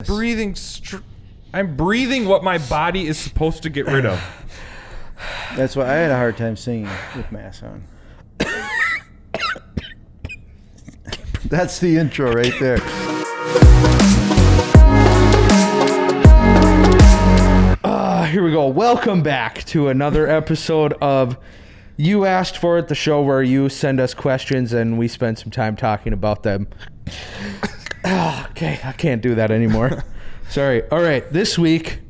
breathing. I'm breathing what my body is supposed to get rid of. That's why I had a hard time singing with mask on. That's the intro right there. Here we go. Welcome back to another episode of You Asked For It, the show where you send us questions and we spend some time talking about them. Okay, I can't do that anymore. Sorry. All right, this week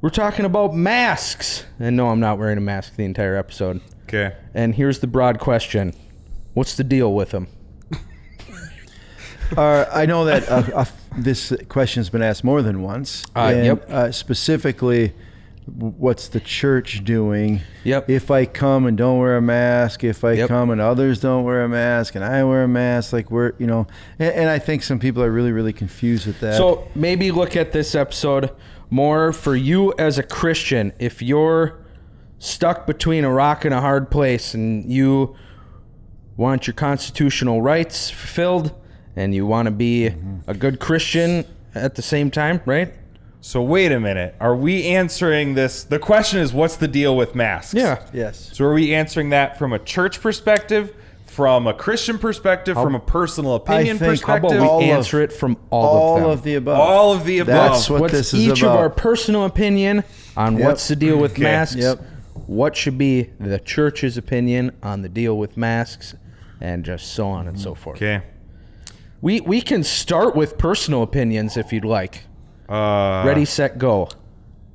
we're talking about masks. And no, I'm not wearing a mask the entire episode. Okay. And here's the broad question. What's the deal with them? I know that this question's been asked more than once. Yep. Specifically, what's the church doing? Yep. If I come and don't wear a mask, if I Yep. come and others don't wear a mask and I wear a mask, like we're, and I think some people are really, really confused with that. So maybe look at this episode more for you as a Christian. If you're stuck between a rock and a hard place and you want your constitutional rights fulfilled and you want to be a good Christian at the same time, right? So wait a minute. Are we answering this? The question is, what's the deal with masks? Yeah. Yes. So are we answering that from a church perspective, from a Christian perspective, from a personal opinion think- how perspective? How about All we of- answer it from all of them? of the above. All of the above. That's what What's this is each about. of our personal opinion on Yep. what's the deal with Okay. masks? Yep. What should be the church's opinion on the deal with masks, and just so on and so forth. Okay. We can start with personal opinions if you'd like. Ready, set, go.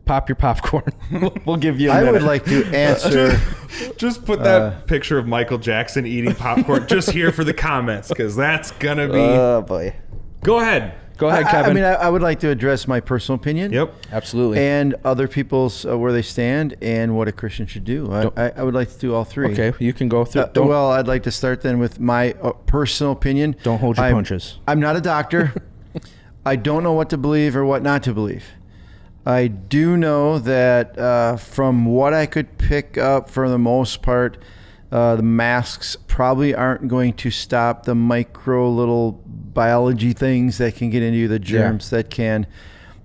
Pop your popcorn. We'll give you a I minute. would like to answer. Just put that picture of Michael Jackson eating popcorn just here for the comments, because that's going to be... Oh, boy. Go ahead. Go ahead, Kevin. I would like to address my personal opinion. Yep. Absolutely. And other people's where they stand and what a Christian should do. I would like to do all three. Okay, you can go through. Well, I'd like to start then with my personal opinion. Don't hold your punches. I'm not a doctor. I don't know what to believe or what not to believe. I do know that from what I could pick up, for the most part, the masks probably aren't going to stop the micro little biology things that can get into you, the germs that can.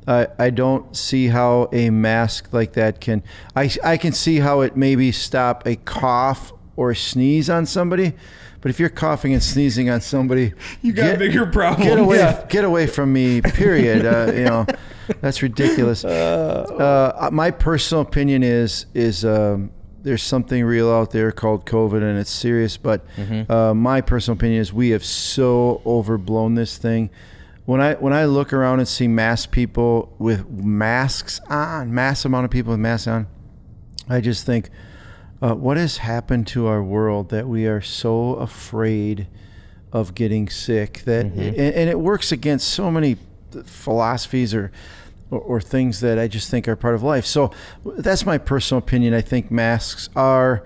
I don't see how a mask like that can. I can see how it maybe stop a cough or a sneeze on somebody, but if you're coughing and sneezing on somebody, You got a bigger problem. Get away from me. Period. That's ridiculous. My personal opinion is there's something real out there called COVID, and it's serious. But my personal opinion is we have so overblown this thing. When I look around and see mass people with masks on, mass amount of people with masks on, I just think, what has happened to our world that we are so afraid of getting sick? That and it works against so many philosophies or things that I just think are part of life. So that's my personal opinion. I think masks are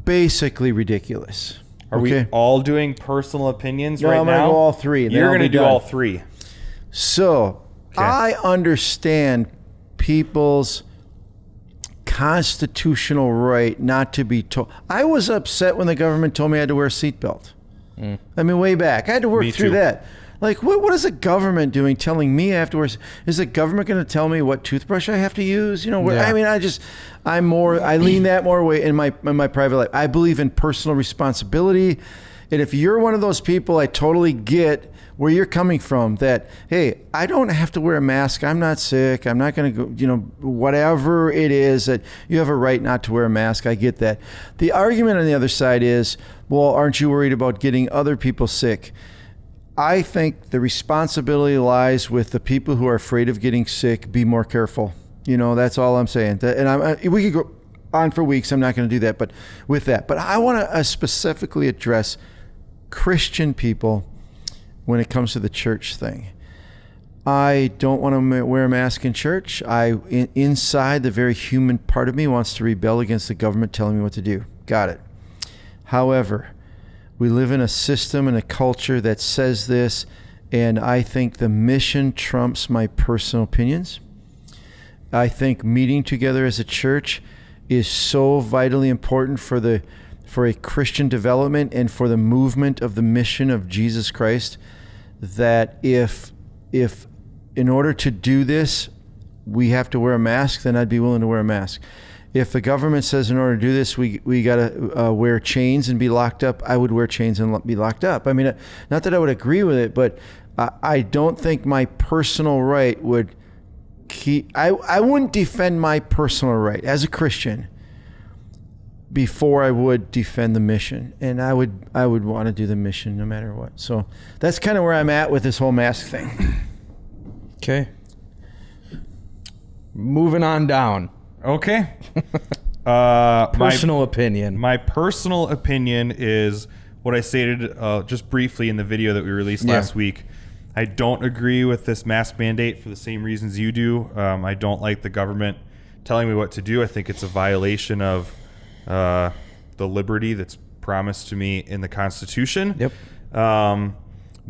basically ridiculous. Are we all doing personal opinions No, right I'm now? going to go all three. You're going to do all three. So I understand people's constitutional right not to be told. I was upset when the government told me I had to wear a seatbelt. I mean, way back. I had to work Me through too. that. Like, what is the government doing telling me I have to wear? Is the government going to tell me what toothbrush I have to use? Yeah. I mean, I lean that more way in my private life. I believe in personal responsibility. And if you're one of those people, I totally get where you're coming from, that, hey, I don't have to wear a mask. I'm not sick. I'm not going to go, whatever it is that you have a right not to wear a mask. I get that. The argument on the other side is, well, aren't you worried about getting other people sick? I think the responsibility lies with the people who are afraid of getting sick. Be more careful. That's all I'm saying. We could go on for weeks. I'm not going to do that, but I want to specifically address Christian people when it comes to the church thing. I don't want to wear a mask in church. Inside, the very human part of me wants to rebel against the government telling me what to do. Got it. However, we live in a system and a culture that says this, and I think the mission trumps my personal opinions. I think meeting together as a church is so vitally important for a Christian development and for the movement of the mission of Jesus Christ, that if in order to do this, we have to wear a mask, then I'd be willing to wear a mask. If the government says in order to do this, we got to wear chains and be locked up, I would wear chains and be locked up. I mean, not that I would agree with it, but I don't think my personal right would keep... I wouldn't defend my personal right as a Christian before I would defend the mission. And I would want to do the mission no matter what. So that's kind of where I'm at with this whole mask thing. Okay. Moving on down. Okay. Personal opinion. My personal opinion is what I stated just briefly in the video that we released last week. I don't agree with this mask mandate for the same reasons you do. I don't like the government telling me what to do. I think it's a violation of the liberty that's promised to me in the Constitution. Yep.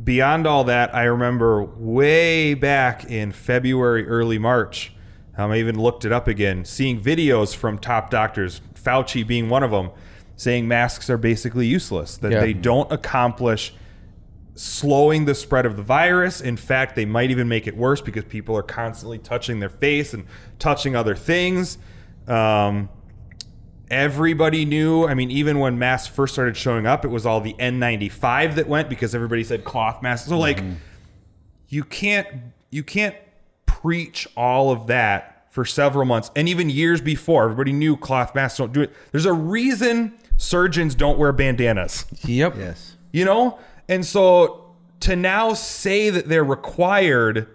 Beyond all that, I remember way back in February, early March, I even looked it up again, seeing videos from top doctors, Fauci being one of them, saying masks are basically useless, that they don't accomplish slowing the spread of the virus. In fact, they might even make it worse because people are constantly touching their face and touching other things. Everybody knew, I mean, even when masks first started showing up, it was all the N95 that went because everybody said cloth masks. So like, you can't preach all of that for several months. And even years before, everybody knew cloth masks don't do it. There's a reason surgeons don't wear bandanas. Yep. Yes. You know? And so to now say that they're required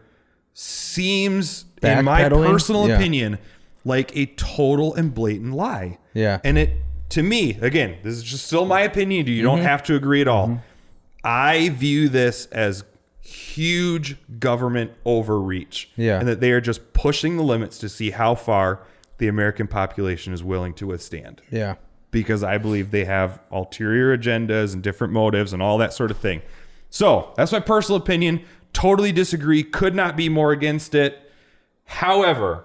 seems, in my personal opinion, like a total and blatant lie. Yeah. And it, to me, again, this is just still my opinion. You don't have to agree at all. I view this as huge government overreach. Yeah. And that they are just pushing the limits to see how far the American population is willing to withstand. Yeah. Because I believe they have ulterior agendas and different motives and all that sort of thing. So that's my personal opinion. Totally disagree. Could not be more against it. However,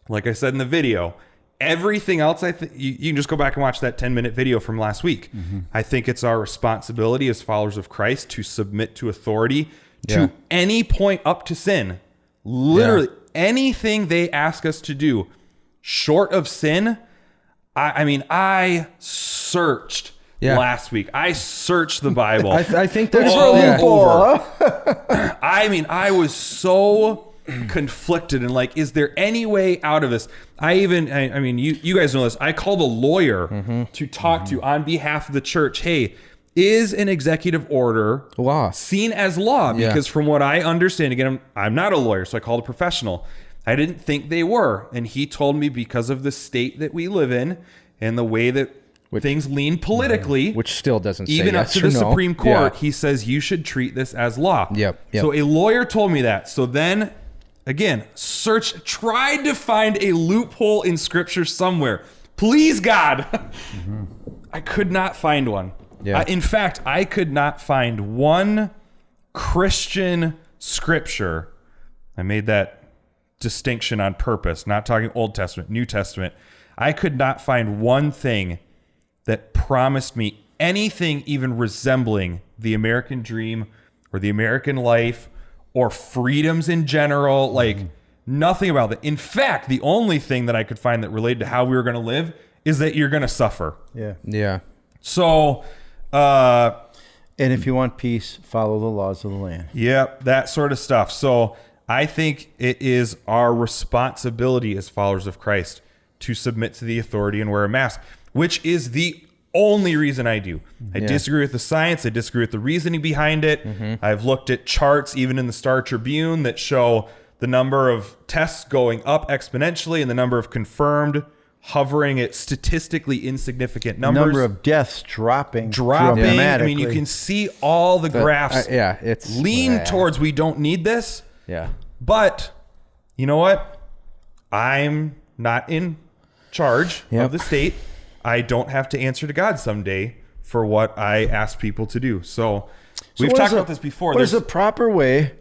like I said in the video, everything else, I think you can just go back and watch that 10-minute video from last week. I think it's our responsibility as followers of Christ to submit to authority to any point up to sin. Literally anything they ask us to do short of sin. I mean, I searched last week. I searched the Bible. I think there's over. I mean, I was so conflicted and like, is there any way out of this? I mean, you guys know this. I called a lawyer to talk to on behalf of the church. Hey, is an executive order law seen as law? Because from what I understand, again, I'm not a lawyer, so I called a professional. I didn't think they were. And he told me because of the state that we live in and the way that things lean politically, which still doesn't say even yes up to the or no. Supreme Court, he says you should treat this as law. Yep. So a lawyer told me that. So then, again, tried to find a loophole in Scripture somewhere. Please, God. I could not find one. Yeah. In fact, I could not find one Christian Scripture. I made that distinction on purpose, not talking Old Testament, New Testament. I could not find one thing that promised me anything even resembling the American dream or the American life or freedoms in general, like nothing about that. In fact, the only thing that I could find that related to how we were going to live is that you're going to suffer. Yeah. So, and if you want peace, follow the laws of the land. Yep, that sort of stuff. So I think it is our responsibility as followers of Christ to submit to the authority and wear a mask, which is the only reason I do. I disagree with the science. I disagree with the reasoning behind it. I've looked at charts, even in the Star Tribune, that show the number of tests going up exponentially and the number of confirmed hovering at statistically insignificant numbers. Number of deaths dropping. I mean, you can see all the graphs it's lean towards we don't need this. Yeah. But you know what? I'm not in charge of the state. I don't have to answer to God someday for what I ask people to do. So we've talked about this before. There's a proper way.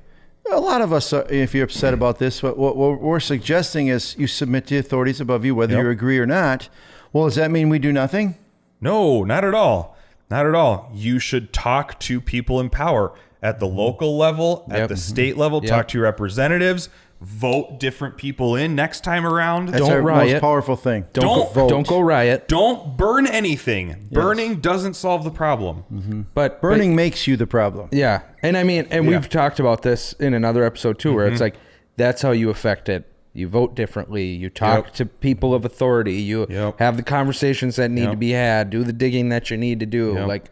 A lot of us, if you're upset about this, what we're suggesting is you submit to the authorities above you, whether you agree or not. Well, does that mean we do nothing? No, not at all. Not at all. You should talk to people in power. at the local level, at the state level. Talk to your representatives. Vote different people in next time around. That's our most powerful thing. Don't vote. Don't go riot. Don't burn anything. Burning doesn't solve the problem. But burning makes you the problem. Yeah. And I mean, and we've talked about this in another episode too, where it's like, that's how you affect it. You vote differently. You talk to people of authority. You have the conversations that need to be had. Do the digging that you need to do. Like,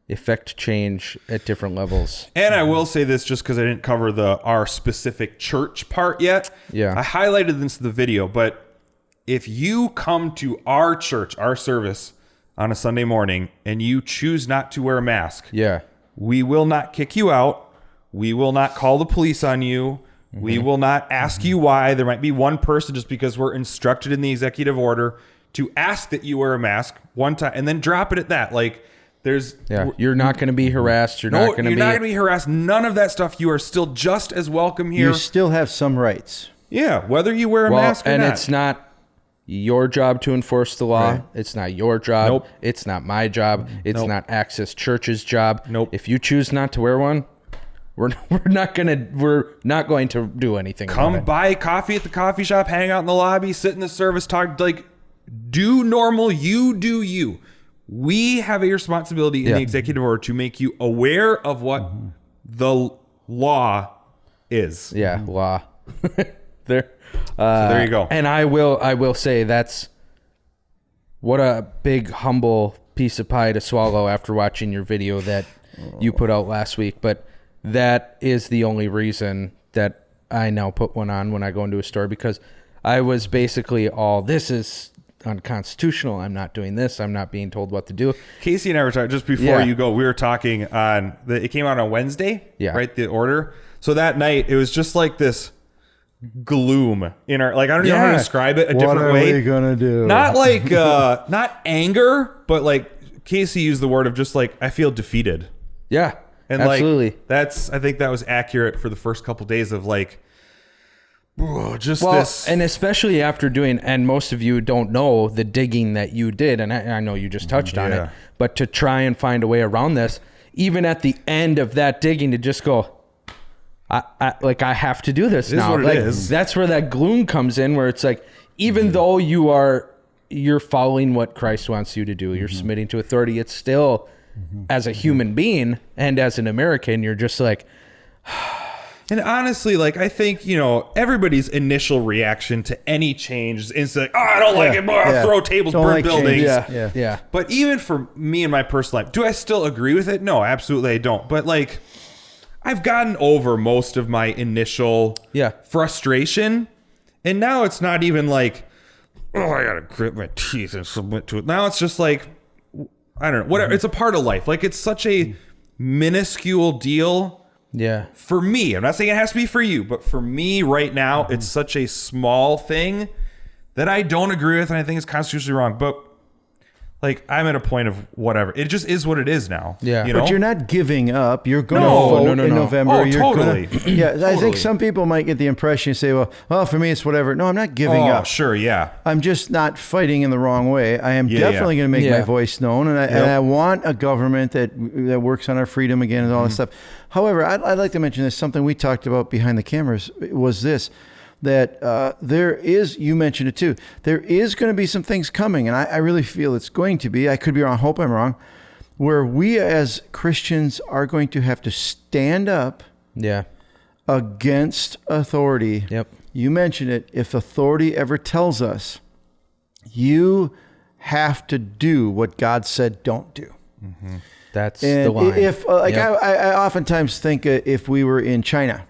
affect change at different levels. And I will say this just because I didn't cover our specific church part yet. Yeah. I highlighted this in the video, but if you come to our church, our service on a Sunday morning, and you choose not to wear a mask, we will not kick you out. We will not call the police on you. We will not ask you why. There might be one person, just because we're instructed in the executive order to ask that you wear a mask one time and then drop it at that. Like, you're not going to be harassed. You're not going to be harassed. None of that stuff. You are still just as welcome here. You still have some rights. Yeah, whether you wear a mask or not. And it's not your job to enforce the law. Right. It's not your job. Nope. It's not my job. It's not Access Church's job. Nope. If you choose not to wear one, we're not going to do anything. Come buy coffee at the coffee shop, hang out in the lobby, sit in the service, talk, like, do normal. You do you. We have a responsibility in the executive order to make you aware of what the law is. Yeah, law. There. So there you go. And I will say that's what a big humble piece of pie to swallow after watching your video that you put out last week. But that is the only reason that I now put one on when I go into a store, because I was basically this is unconstitutional. I'm not doing this. I'm not being told what to do. Casey and I were talking just before you go. We were talking on it came out on Wednesday, right? The order. So that night it was just like this gloom in our, like, I don't know how to describe it a different way. What are we gonna do? Not like not anger, but like Casey used the word of just like, I feel defeated. Yeah, and absolutely. I think that was accurate for the first couple days of like. And especially after doing, and most of you don't know the digging that you did, and I know you just touched on it, but to try and find a way around this, even at the end of that digging, to just go, I have to do this now. What it is. That's where that gloom comes in, where it's like, even though you're following what Christ wants you to do, you're submitting to authority, it's still, as a human being and as an American, you're just like. And honestly, like, I think, everybody's initial reaction to any change is like, I don't like it, I'll throw tables, burn buildings. Yeah. But even for me in my personal life, do I still agree with it? No, absolutely I don't. But like, I've gotten over most of my initial frustration. And now it's not even like, I gotta grit my teeth and submit to it. Now it's just like, I don't know, whatever. It's a part of life. Like, it's such a minuscule deal. Yeah. For me, I'm not saying it has to be for you, but for me right now, it's such a small thing that I don't agree with, and I think it's constitutionally wrong. But like, I'm at a point of whatever. It just is what it is now. Yeah. But you're not giving up. You're going to vote in November. Oh, totally. I think some people might get the impression, you say, well, for me, it's whatever. No, I'm not giving up. Sure, yeah. I'm just not fighting in the wrong way. I am definitely going to make my voice known, and I want a government that works on our freedom again and all this stuff. However, I'd like to mention this. Something we talked about behind the cameras was this. That there is, you mentioned it too, there is going to be some things coming, and I really feel it's going to be, I could be wrong, I hope I'm wrong, where we as Christians are going to have to stand up against authority. Yep. You mentioned it. If authority ever tells us, you have to do what God said don't do. That's the line. If, I oftentimes think if we were in China,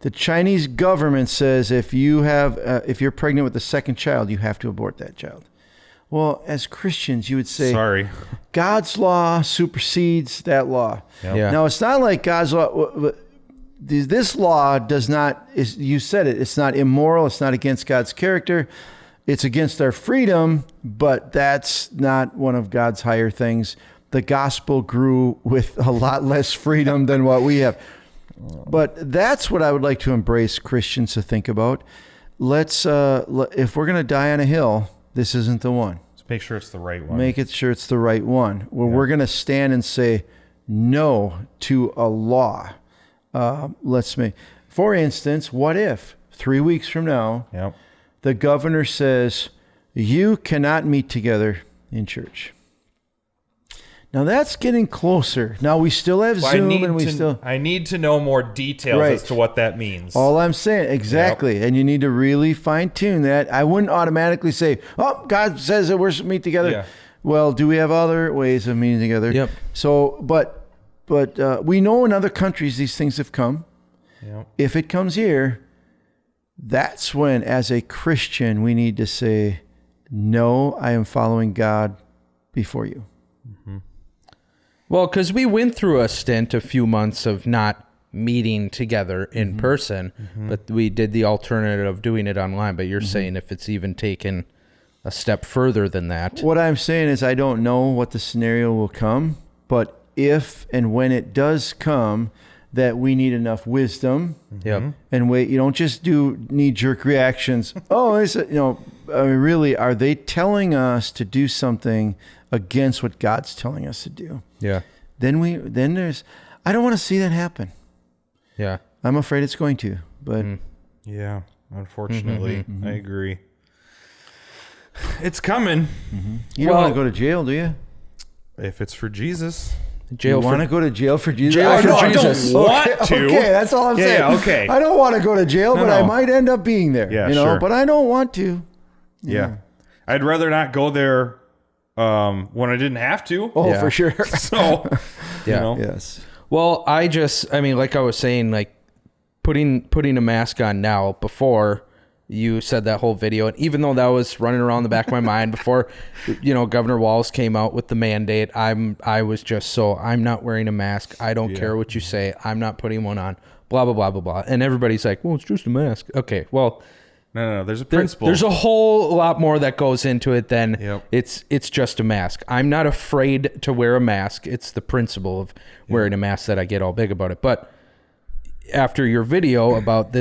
the Chinese government says if you're pregnant with a second child, you have to abort that child. Well, as Christians, you would say, sorry, God's law supersedes that law. Yep. Yeah. Now, it's not like God's law. This law does not, you said it, it's not immoral. It's not against God's character. It's against our freedom, but that's not one of God's higher things. The gospel grew with a lot less freedom than what we have. But that's what I would like to embrace Christians to think about. Let's, if we're going to die on a hill, this isn't the one. Let's make sure it's the right one. Make it sure it's the right one. Where we're going to stand and say, no to a law. For instance, what if 3 weeks from now, Yep. the governor says, you cannot meet together in church? Now that's getting closer. Now we still have Zoom I need to know more details Right. as to what that means. All I'm saying, exactly. And you need to really fine tune that. I wouldn't automatically say, oh, God says that we're to meet together. Yeah. Well, do we have other ways of meeting together? Yep. So, but we know in other countries these things have come. Yep. If it comes here, that's when, as a Christian, we need to say, no, I am following God before you. Well, because we went through a stint, a few months of not meeting together in person, but we did the alternative of doing it online. But you're saying if it's even taken a step further than that. What I'm saying is I don't know what the scenario will come, but if and when it does come, that we need enough wisdom Yep. and wait. You don't just do knee-jerk reactions. Oh, really, are they telling us to do something against what God's telling us to do? Yeah. Then there's, I don't want to see that happen. Yeah. I'm afraid it's going to, but Yeah, unfortunately, I agree. It's coming. you don't want to go to jail, do you? If it's for Jesus. Jail You want to for go to jail for Jesus? Jail for Jesus. I don't want to. Okay, that's all I'm saying. Yeah, okay. I don't want to go to jail, but I no. might end up being there. Yeah, you know, sure. but I don't want to. Yeah. I'd rather not go there when I didn't have to. Oh, Yeah. for sure. So, Yeah. you know. Yes. Well, I mean, like I was saying, like putting a mask on now before you said that whole video, and even though that was running around the back of my mind before, Governor Walz came out with the mandate, I was just I'm not wearing a mask. I don't care what you say. I'm not putting one on. Blah blah blah blah blah. And everybody's like, well, it's just a mask. Okay, well. No. There's a principle. There's a whole lot more that goes into it than Yep. it's just a mask. I'm not afraid to wear a mask. It's the principle of wearing a mask that I get all big about it. But after your video about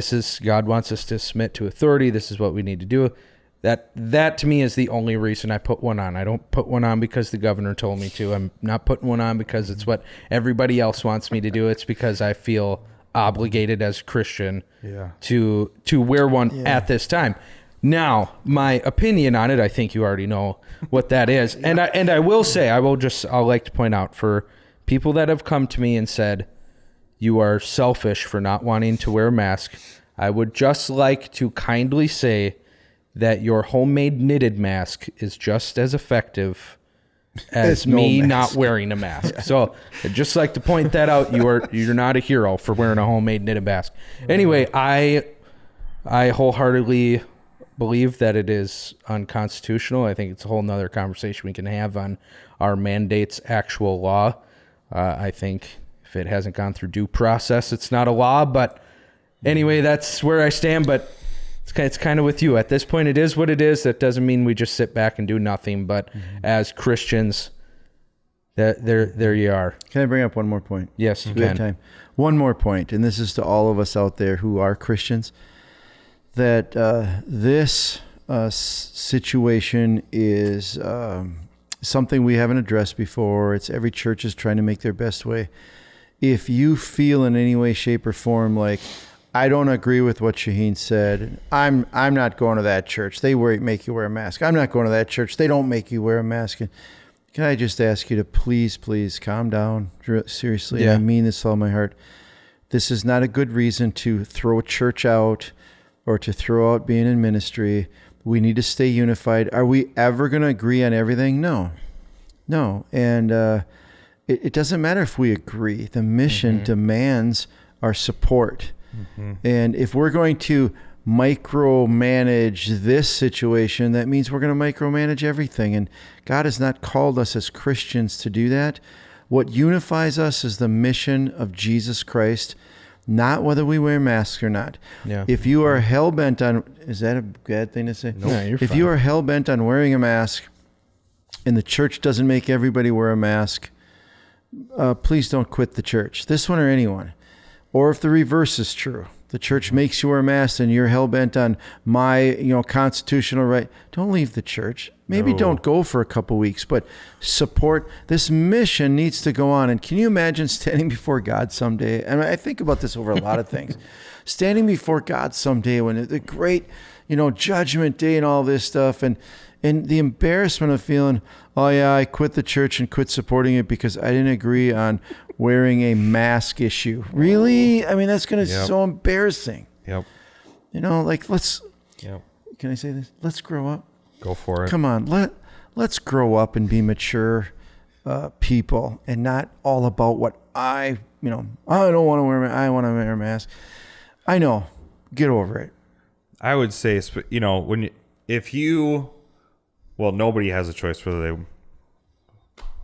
God wants us to submit to authority, this is what we need to do, that to me is the only reason I put one on. I don't put one on because the governor told me to. I'm not putting one on because it's what everybody else wants me to do. It's because I feel obligated as a Christian to wear one at this time. Now, my opinion on it, I think you already know what that is. And I will say, I'll like to point out for people that have come to me and said, you are selfish for not wanting to wear a mask, I would just like to kindly say that your homemade knitted mask is just as effective as no me mask. not wearing a mask. So I'd just like to point that out. You're not a hero for wearing a homemade knitted mask. Anyway, I wholeheartedly believe that it is unconstitutional. I think it's a whole nother conversation we can have on our mandates actual law. I think if it hasn't gone through due process, it's not a law. But anyway, that's where I stand. But it's kind of with you. At this point, it is what it is. That doesn't mean we just sit back and do nothing. But as Christians, there you are. Can I bring up one more point? Yes, you We have can. time. One more point, and this is to all of us out there who are Christians, that this situation is something we haven't addressed before. It's every church is trying to make their best way. If you feel in any way, shape, or form like, I don't agree with what Shaheen said, I'm not going to that church. They make you wear a mask. I'm not going to that church. They don't make you wear a mask. Can I just ask you to please calm down? Seriously, Yeah. I mean this with all my heart. This is not a good reason to throw a church out or to throw out being in ministry. We need to stay unified. Are we ever going to agree on everything? No. And it doesn't matter if we agree. The mission demands our support. And if we're going to micromanage this situation, that means we're going to micromanage everything. And God has not called us as Christians to do that. What unifies us is the mission of Jesus Christ, not whether we wear masks or not. Yeah. If you are hell-bent on, is that a bad thing to say? No, you're If fine. you are hell-bent on wearing a mask and the church doesn't make everybody wear a mask, please don't quit the church, this one or anyone. Or if the reverse is true, the church makes you wear a mask and you're hell-bent on my, constitutional right, don't leave the church. Maybe don't go for a couple weeks, but support. This mission needs to go on. And can you imagine standing before God someday? And I think about this over a lot of things. Standing before God someday when the great, judgment day and all this stuff, and the embarrassment of feeling, oh yeah, I quit the church and quit supporting it because I didn't agree on wearing a mask issue. Really? I mean, that's going to be so embarrassing. Yep. Let's, Yep. Can I say this? Let's grow up. Go for it. Come on. Let's grow up and be mature people and not all about what I don't want to wear, I want to wear a mask. I know. Get over it. I would say, nobody has a choice whether they,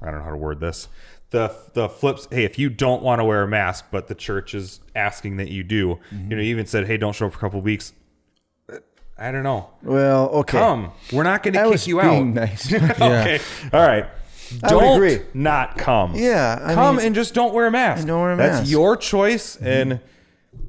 I don't know how to word this. The flips, hey, if you don't want to wear a mask, but the church is asking that you do, you even said, hey, don't show up for a couple of weeks. I don't know. Well, okay. Come. We're not going to kick you out. Nice. Okay. All right. I would agree. Not come. Yeah. Come and just don't wear a mask. Don't wear a mask. That's your choice. And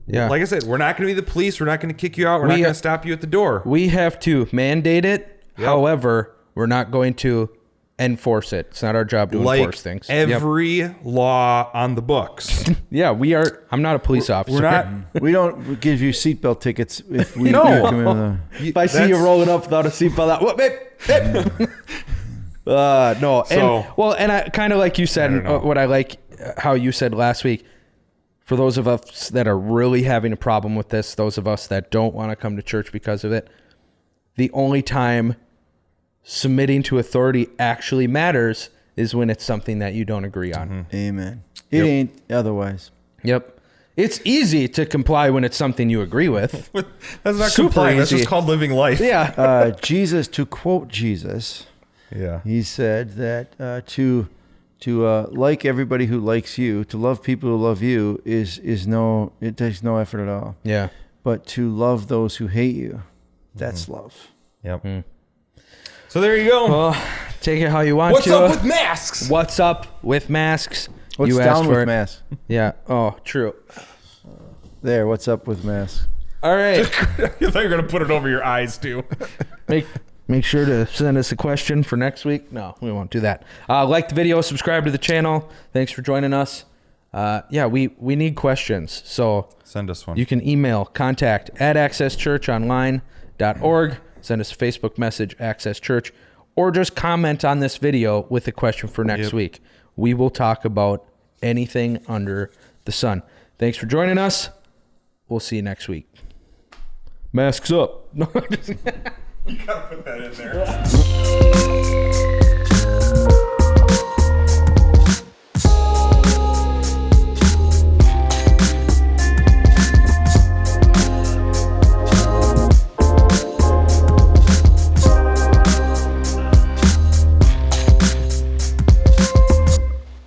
like I said, we're not going to be the police. We're not going to kick you out. We're not going to stop you at the door. We have to mandate it. Yep. However, we're not going to enforce it. It's not our job to enforce things. Every law on the books. Yeah, we are. I'm not a police officer. We're not. We don't give you seatbelt tickets if we No. If I see you rolling up without a seatbelt out, no. And I kind of like you said, what I like how you said last week. For those of us that are really having a problem with this, those of us that don't want to come to church because of it, the only time submitting to authority actually matters is when it's something that you don't agree on. Amen. It ain't otherwise. Yep. It's easy to comply when it's something you agree with. That's not Super complying. That's easy. just called living life. Yeah. Jesus, to quote Jesus, he said that to like everybody who likes you, to love people who love you it takes no effort at all. Yeah. But to love those who hate you, that's love. Yep. So there you go. Well, take it how you want What's to. up with masks? What's up with masks? What's you down asked with for it. masks? Yeah. Oh, true. There, what's up with masks? All right. I thought you were going to put it over your eyes, too. Make sure to send us a question for next week. No, we won't do that. Like the video, subscribe to the channel. Thanks for joining us. We need questions. So send us one. You can email contact@accesschurchonline.org. Send us a Facebook message, Access Church, or just comment on this video with a question for next week. We will talk about anything under the sun. Thanks for joining us. We'll see you next week. Masks up. You gotta put that in there.